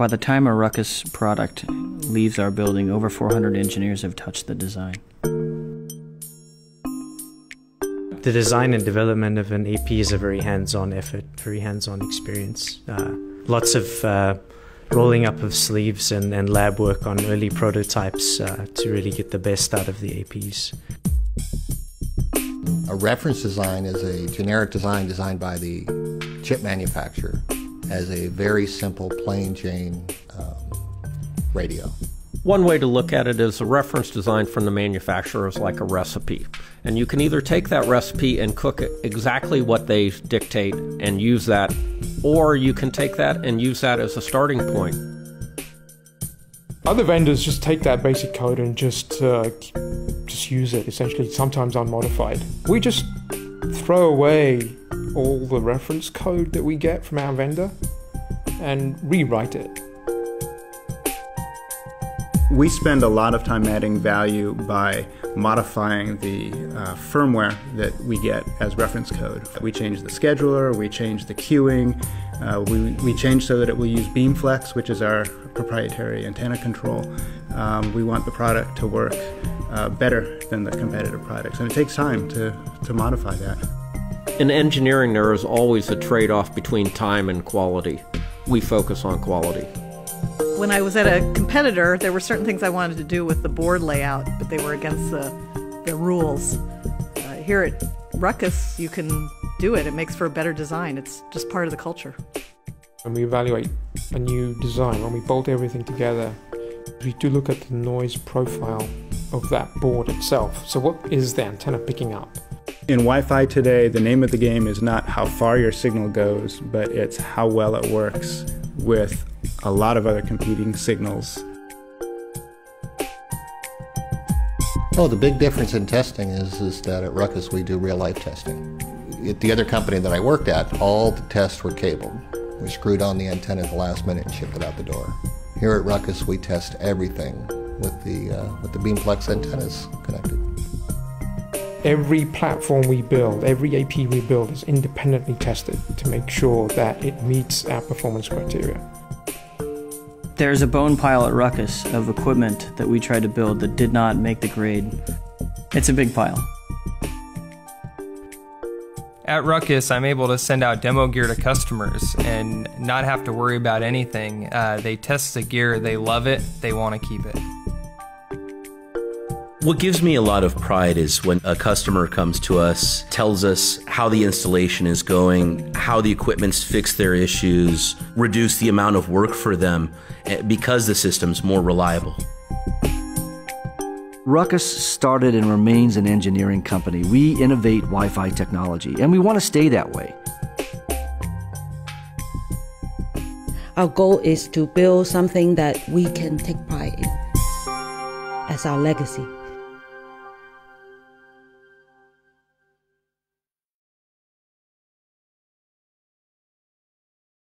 By the time a Ruckus product leaves our building, over 400 engineers have touched the design. The design and development of an AP is a very hands-on effort, very hands-on experience. Lots of rolling up of sleeves and lab work on early prototypes to really get the best out of the APs. A reference design is a generic design designed by the chip manufacturer as a very simple plain Jane radio. One way to look at it is a reference design from the manufacturer is like a recipe. And you can either take that recipe and cook it exactly what they dictate and use that, or you can take that and use that as a starting point. Other vendors just take that basic code and just use it, essentially, sometimes unmodified. We just throw away all the reference code that we get from our vendor and rewrite it. We spend a lot of time adding value by modifying the firmware that we get as reference code. We change the scheduler, we change the queuing, we change so that it will use BeamFlex, which is our proprietary antenna control. We want the product to work better than the competitive products, and it takes time to modify that. In engineering, there is always a trade-off between time and quality. We focus on quality. When I was at a competitor, there were certain things I wanted to do with the board layout, but they were against the rules. Here at Ruckus, you can do it. It makes for a better design. It's just part of the culture. When we evaluate a new design, when we bolt everything together, we do look at the noise profile of that board itself. So what is the antenna picking up? In Wi-Fi today, the name of the game is not how far your signal goes, but it's how well it works with a lot of other competing signals. Oh, the big difference in testing is that at Ruckus we do real-life testing. At the other company that I worked at, all the tests were cabled. We screwed on the antenna at the last minute and shipped it out the door. Here at Ruckus, we test everything with the BeamFlex antennas connected. Every platform we build, every AP we build is independently tested to make sure that it meets our performance criteria. There's a bone pile at Ruckus of equipment that we tried to build that did not make the grade. It's a big pile. At Ruckus, I'm able to send out demo gear to customers and not have to worry about anything. They test the gear, they love it, they want to keep it. What gives me a lot of pride is when a customer comes to us, tells us how the installation is going, how the equipment's fixed their issues, reduce the amount of work for them because the system's more reliable. Ruckus started and remains an engineering company. We innovate Wi-Fi technology, and we want to stay that way. Our goal is to build something that we can take pride in as our legacy.